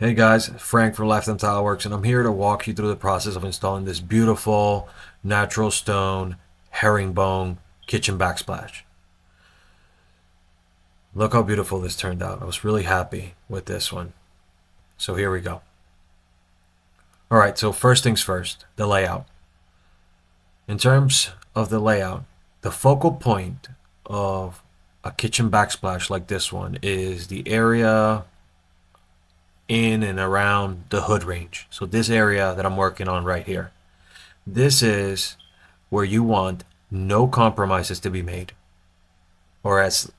Hey guys, Frank from Lifetime Tile Works, and I'm here to walk you through the process of installing this beautiful natural stone herringbone kitchen backsplash. Look how beautiful this turned out. I was really happy with this one. So here we go. Alright, so first things first, the layout. In terms of the layout, the focal point of a kitchen backsplash like this one is the area in and around the hood range. So this area that I'm working on right here. This is where you want no compromises to be made, or as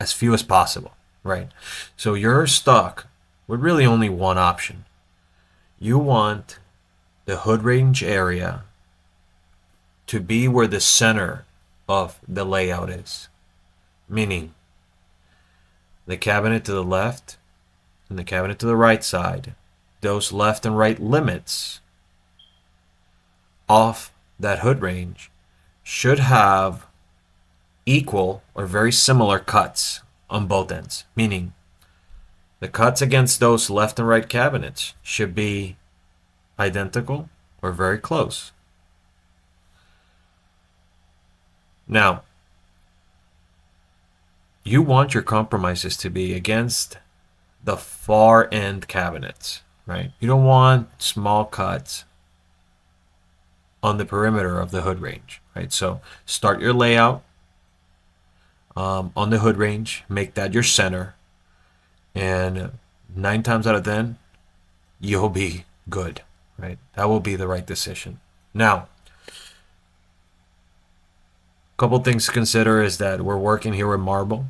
few as possible, right? So you're stuck with really only one option. You want the hood range area to be where the center of the layout is, meaning the cabinet to the left and the cabinet to the right side, those left and right limits off that hood range should have equal or very similar cuts on both ends, meaning the cuts against those left and right cabinets should be identical or very close. Now, you want your compromises to be against the far end cabinets, right? You don't want small cuts on the perimeter of the hood range, right? So start your layout on the hood range, make that your center, and 9 times out of 10, you'll be good, right? That will be the right decision. Now, a couple things to consider is that we're working here with marble.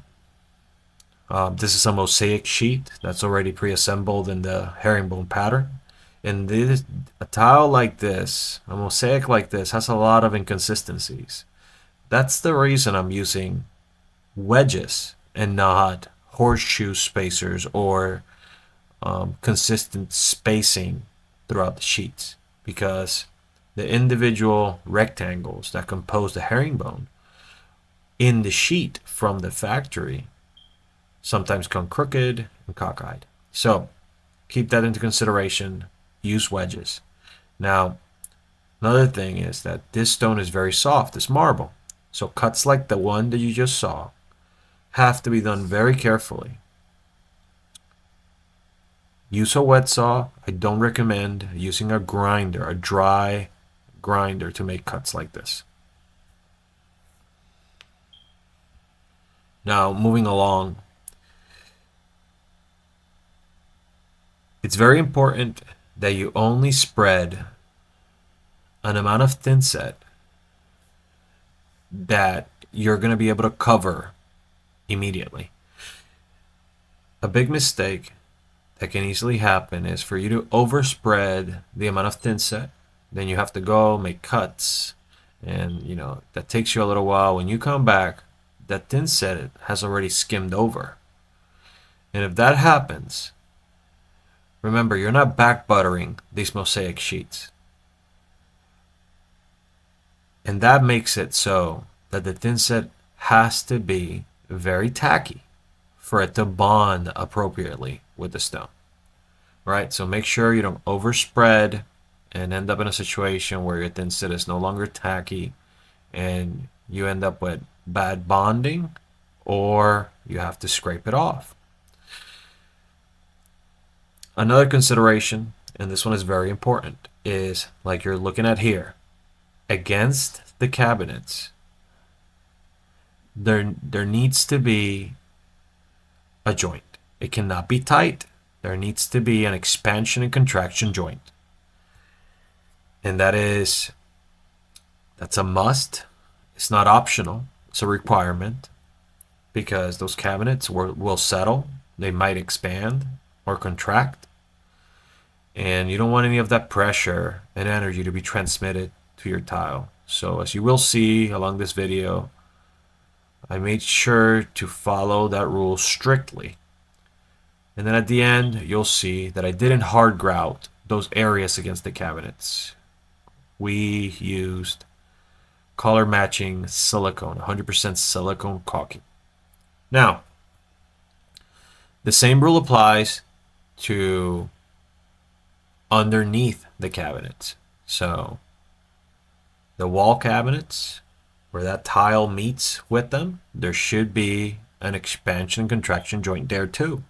This is a mosaic sheet that's already pre-assembled in the herringbone pattern. And a tile like this, a mosaic like this, has a lot of inconsistencies. That's the reason I'm using wedges and not horseshoe spacers or consistent spacing throughout the sheets, because the individual rectangles that compose the herringbone in the sheet from the factory sometimes come crooked and cockeyed. So keep that into consideration. Use wedges. Now, another thing is that this stone is very soft. It's marble. So cuts like the one that you just saw have to be done very carefully. Use a wet saw. I don't recommend using a grinder, a dry grinder, to make cuts like this. Now, moving along, it's very important that you only spread an amount of thinset that you're going to be able to cover immediately. A big mistake that can easily happen is for you to overspread the amount of thinset. Then you have to go make cuts, and that takes you a little while. When you come back, that thinset has already skimmed over. And if that happens, remember, you're not back buttering these mosaic sheets. And that makes it so that the thinset has to be very tacky for it to bond appropriately with the stone. Right? So make sure you don't overspread and end up in a situation where your thinset is no longer tacky and you end up with bad bonding, or you have to scrape it off. Another consideration, and this one is very important, is like you're looking at here, against the cabinets, there needs to be a joint. It cannot be tight. There needs to be an expansion and contraction joint. And that's a must. It's not optional. It's a requirement, because those cabinets will settle. They might expand or contract. And you don't want any of that pressure and energy to be transmitted to your tile. So as you will see along this video, I made sure to follow that rule strictly. And then at the end, you'll see that I didn't hard grout those areas against the cabinets. We used color matching silicone, 100% silicone caulking. Now, the same rule applies to underneath the cabinets. So the wall cabinets, where that tile meets with them, there should be an expansion and contraction joint there too.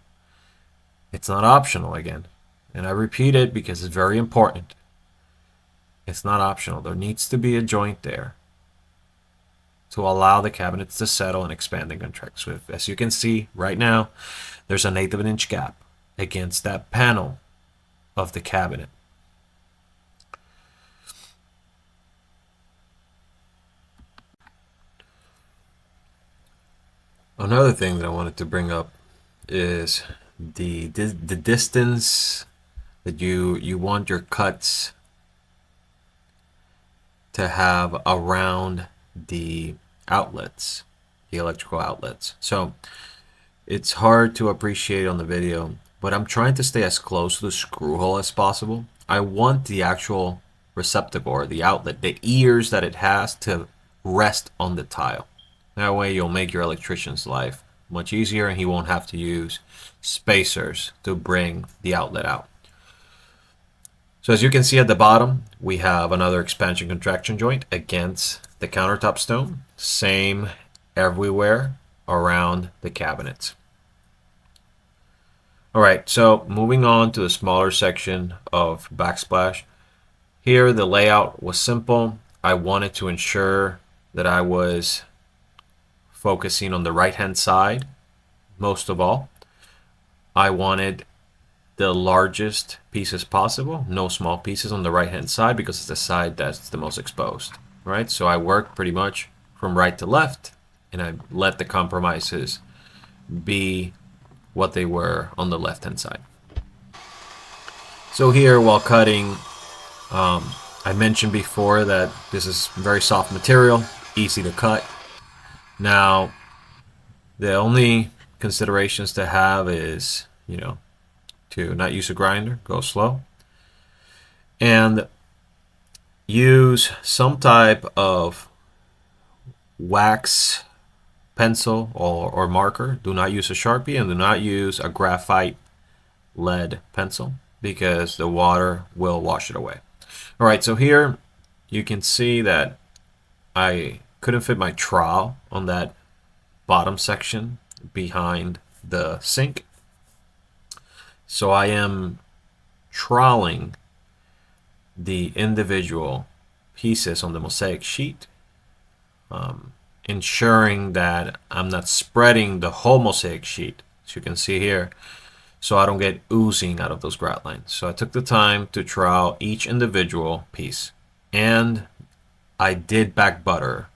It's not optional again. And I repeat it because it's very important. It's not optional. There needs to be a joint there to allow the cabinets to settle and expand and contract. So as you can see right now, there's an 1/8 of an inch gap against that panel of the cabinet. Another thing that I wanted to bring up is the distance that you want your cuts to have around the outlets, the electrical outlets. So it's hard to appreciate on the video, but I'm trying to stay as close to the screw hole as possible. I want the actual receptacle or the outlet, the ears that it has, to rest on the tile. That way you'll make your electrician's life much easier and he won't have to use spacers to bring the outlet out. So as you can see at the bottom, we have another expansion contraction joint against the countertop stone. Same everywhere around the cabinets. All right, so moving on to the smaller section of Backsplash. Here the layout was simple. I wanted to ensure that I was focusing on the right-hand side most of all. I wanted the largest pieces possible, no small pieces on the right-hand side because it's the side that's the most exposed, right? So I worked pretty much from right to left, and I let the compromises be what they were on the left-hand side. So here, while cutting, I mentioned before that this is very soft material, easy to cut. Now, the only considerations to have is, to not use a grinder, go slow, and use some type of wax pencil or marker. Do not use a Sharpie and do not use a graphite lead pencil because the water will wash it away. All right, so here you can see that I couldn't fit my trowel on that bottom section behind the sink. So I am troweling the individual pieces on the mosaic sheet, ensuring that I'm not spreading the whole mosaic sheet, as you can see here, so I don't get oozing out of those grout lines. So I took the time to trowel each individual piece, and I did back butter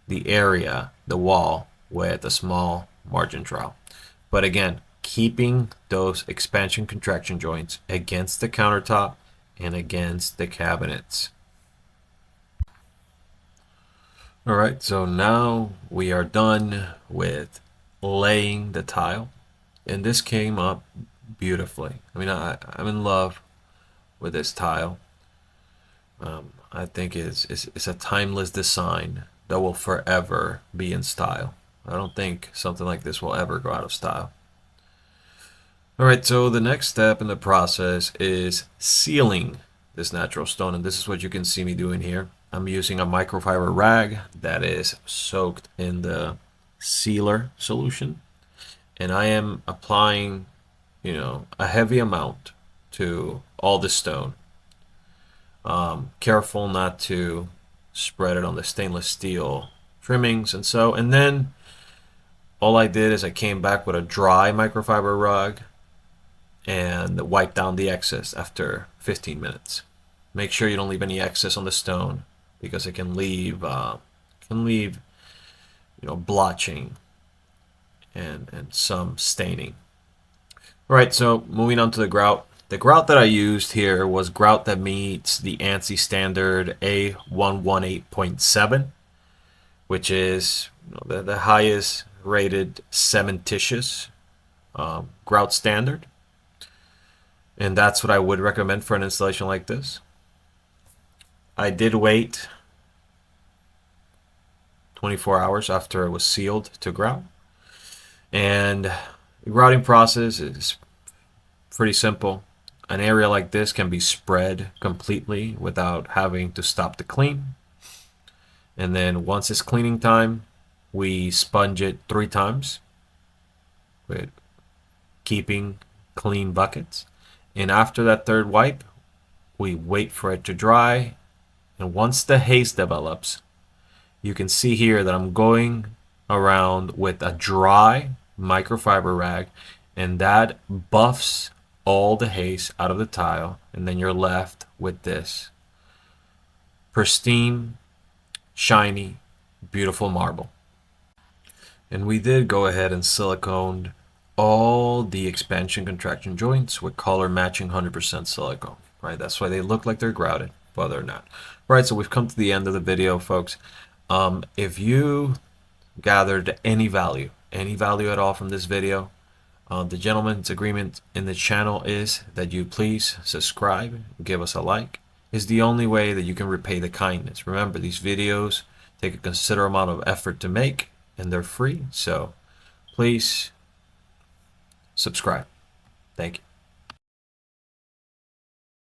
the area, the wall, with a small margin trowel. But again, keeping those expansion contraction joints against the countertop and against the cabinets. All right, so now we are done with laying the tile, and this came up beautifully. I mean, I'm in love with this tile. I think it's a timeless design that will forever be in style. I don't think something like this will ever go out of style. All right, so the next step in the process is sealing this natural stone, and this is what you can see me doing here. I'm using a microfiber rag that is soaked in the sealer solution, and I am applying, a heavy amount to all the stone. Careful not to spread it on the stainless steel trimmings and then all I did is I came back with a dry microfiber rug and wiped down the excess after 15 minutes. Make sure you don't leave any excess on the stone because it can leave blotching and some staining. All right, so moving on to the grout. The grout that I used here was grout that meets the ANSI standard A118.7, which is the highest rated cementitious grout standard. And that's what I would recommend for an installation like this. I did wait 24 hours after it was sealed to grout. And the grouting process is pretty simple. an area like this can be spread completely without having to stop to clean. And then once it's cleaning time, we sponge it 3 times with keeping clean buckets. And after that third wipe, we wait for it to dry. And once the haze develops, you can see here that I'm going around with a dry microfiber rag, and that buffs all the haze out of the tile, and then you're left with this pristine, shiny, beautiful marble. And we did go ahead and siliconed all the expansion contraction joints with color matching 100% silicone, right? That's why they look like they're grouted, but they're not. Right, so we've come to the end of the video, folks. If you gathered any value at all from this video, the gentleman's agreement in the channel is that you please subscribe, give us a like. Is the only way that you can repay the kindness. Remember, these videos take a considerable amount of effort to make, and they're free, so please subscribe. Thank you.